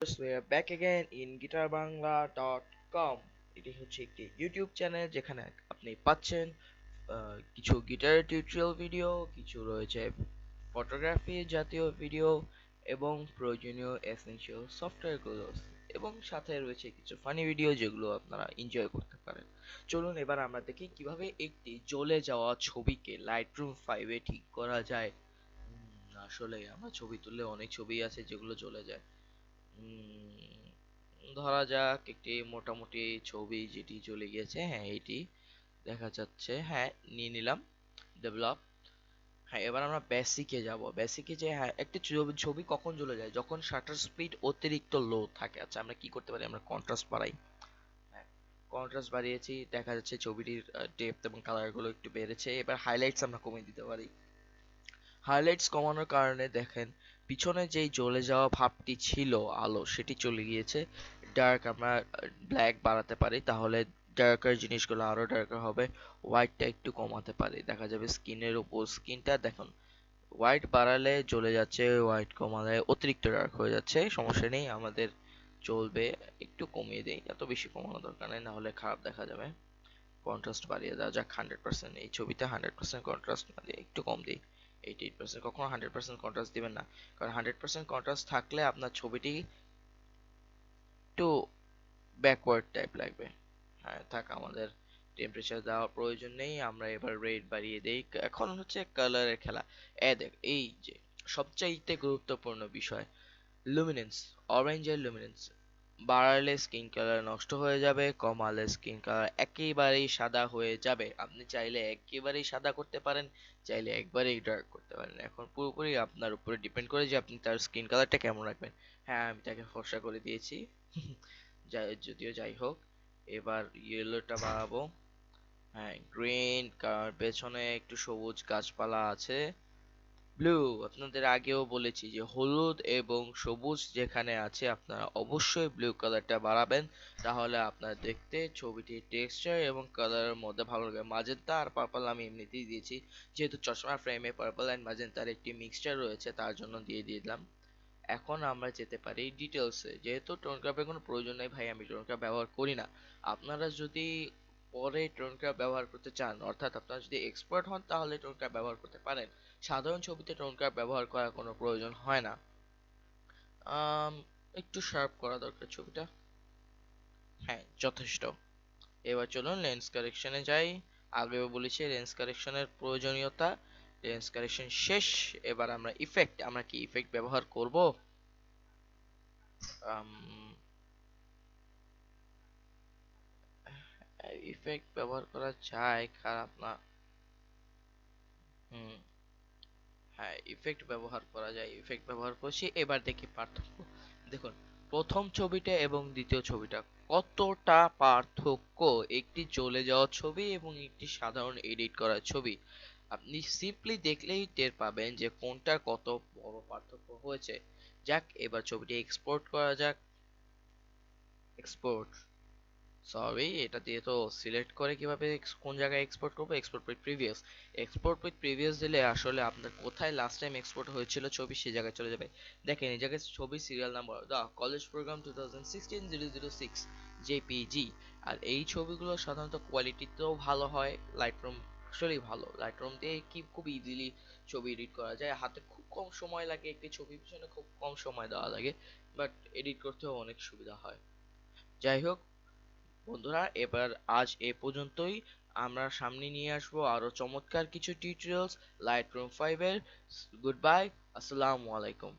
We are back again in guitarbangla.com. এটি হচ্ছে একটি ইউটিউব চ্যানেল যেখানে আপনি পাচ্ছেন কিছু গিটার টিউটোরিয়াল ভিডিও, কিছু রয়েছে ফটোগ্রাফি জাতীয় ভিডিও এবং প্রয়োজনীয় এসেনশিয়াল সফটওয়্যারগুলো এবং সাথে রয়েছে কিছু ফানি ভিডিও যেগুলো আপনারা এনজয় করতে পারেন। চলুন এবার আমরা দেখি কিভাবে একটি জ্বলে যাওয়া ছবিকে লাইটরুম 5 এ ঠিক করা যায়। আসলে আমরা ছবি তুললে অনেক ছবি আছে যেগুলো জ্বলে যায়। ধরা যাক একটি মোটামুটি ছবি যেটি চলে গিয়েছে, হ্যাঁ এটি দেখা যাচ্ছে, হ্যাঁ নিয়ে নিলাম ডেভেলপ। হ্যাঁ এবার আমরা বেসিকে যাব। বেসিকে যে হ্যাঁ একটি ছবি কখন চলে যায়, যখন শাটার স্পিড অতিরিক্ত লো থাকে। আচ্ছা আমরা কি করতে পারি, আমরা কন্ট্রাস্ট বাড়াই। হ্যাঁ কন্ট্রাস্ট বাড়িয়েছি, দেখা যাচ্ছে ছবিটির ডেপথ এবং কালার গুলো একটু বেড়েছে। এবার হাইলাইটস আমরা কমিয়ে দিতে পারি। হাইলাইটস কমানোর কারণে দেখেন পিছনে যেই জ্বলে যাওয়া ভাবটি ছিল আলো সেটি চলে গিয়েছে। ডার্ক আমরা ব্ল্যাক বাড়াতে পারি, তাহলে ডার্কার জিনিসগুলো আরো ডার্কার হবে। হোয়াইটটা একটু কমাতে পারি, দেখা যাবে স্কিনের উপর স্কিনটা দেখুন হোয়াইট বাড়ালে জ্বলে যাচ্ছে, হোয়াইট কমালে অতিরিক্ত ডার্ক হয়ে যাচ্ছে। সমস্যা নেই, আমাদের চলবে। একটু কমিয়ে দেই, এত বেশি কমানো দরকার নেই, না হলে খারাপ দেখা যাবে। কন্ট্রাস্ট বাড়িয়ে দেওয়া যাক 100%। এই ছবিতে 100% কন্ট্রাস্ট না দিয়ে একটু কম দিই, 88%। কখনো 100% কন্ট্রাস্ট দিবেন না, কারণ 100% কন্ট্রাস্ট থাকলে আপনার ছবিটি একটু ব্যাকওয়ার্ড টাইপ লাগবে। হ্যাঁ থাক, আমাদের টেম্পারেচার দেওয়ার প্রয়োজন নেই। আমরা এবার রেড বাড়িয়ে দেই। এখন হচ্ছে কালারের খেলা। দেখ এই যে সবচাইতে গুরুত্বপূর্ণ বিষয়, লুমিনেন্স। অরেঞ্জের লুমিনেন্স বাড়ালে স্কিন কালার নষ্ট হয়ে যাবে, কমালে স্কিন কালার একেবারেই সাদা হয়ে যাবে। আপনি চাইলে একেবারেই সাদা করতে পারেন, চাইলে একবারেই ডার্ক করতে পারেন। এখন পুরোপুরি আপনার উপরে ডিপেন্ড করে যে আপনি তার স্কিন কালারটা কেমন রাখবেন। হ্যাঁ আমি তাকে ফর্সা করে দিয়েছি। যদিও যাই হোক, এবার ইয়েলোটা বাড়াবো। হ্যাঁ গ্রিন, কারণ পেছনে একটু সবুজ গাছপালা আছে। ব্লু, আপনাদের আগেও বলেছি যে হলুদ এবং সবুজ যেখানে আছে আপনারা অবশ্যই ব্লু কালারটা বাড়াবেন, তাহলে আপনার দেখতে ছবিটির টেক্সচার এবং কালারের মধ্যে ভালো লাগবে। মাজেন্টা আর পার্পল আমি এমনিতেই দিয়েছি, যেহেতু চশমা ফ্রেমে পার্পল অ্যান্ড মাজেন্টার একটি মিক্সচার রয়েছে তার জন্য দিয়ে দিলাম। এখন আমরা যেতে পারি ডিটেলসে। যেহেতু টোন ক্রাফের কোনো প্রয়োজন নেই ভাই, আমি টোন ক্রাফ ব্যবহার করি না। আপনারা যদি পরে টোন ক্রাফ ব্যবহার করতে চান, অর্থাৎ আপনারা যদি এক্সপার্ট হন, তাহলে টোন ক্রাফ ব্যবহার করতে পারেন। সাধারণ ছবিতে টোন ক্রাফ ব্যবহার করার কোনো প্রয়োজন হয় না। আম, একটু শার্প করা দরকার ছবিটা। হ্যাঁ যথেষ্ট। এবার চলুন লেন্স কারেকশনে যাই। আগেও বলেছি লেন্স কারেকশনের প্রয়োজনীয়তা। লেন্স কারেকশন শেষ। এবার আমরা ইফেক্ট, আমরা কি ইফেক্ট ব্যবহার করব? ইফেক্ট ব্যবহার করা যায়, খারাপ না। হুম, হ্যাঁ ইফেক্ট ব্যবহার করা যায়, ইফেক্ট ব্যবহার করছি। এবার দেখি পার্থক্য। দেখুন প্রথম ছবিটা এবং দ্বিতীয় ছবিটা কতটা পার্থক্য। একটি চলে যাওয়া ছবি এবং একটি সাধারণ এডিট করা ছবি। আপনি সিম্পলি দেখলেই টের পাবেন যে কোনটার কত বড় পার্থক্য হয়েছে। যাক এবার ছবিটি এক্সপোর্ট করা যাক। এক্সপোর্ট, সরি এটা দিয়ে তো সিলেক্ট করে কিভাবে কোন জায়গায় এক্সপোর্ট করবো, export with previous. Export with previous দিলে আসলে আপনার কোথায় লাস্ট টাইম এক্সপোর্ট হয়েছিল ছবি সেই জায়গায় চলে যাবে। দেখেন এই জায়গায় ছবি সিরিয়াল নাম্বার দা কলেজ প্রোগ্রাম 2016-006 জেপিজি। আর এই ছবিগুলো সাধারণত কোয়ালিটিতেও ভালো হয়। লাইটরুম আসলেই ভালো, লাইটরুম দিয়ে কি খুব ইজিলি ছবি এডিট করা যায়। হাতে খুব কম সময় লাগে, একটি ছবির পিছনে খুব কম সময় দেওয়া লাগে, বাট এডিট করতেও অনেক সুবিধা হয়। যাই হোক বন্ধুরা, এবার আজ এ পর্যন্তই। আমরা সামনে নিয়ে আসবো আরো চমৎকার কিছু টিউটোরিয়ালস লাইটরুম 5 এর। গুড বাই, আসসালামু আলাইকুম।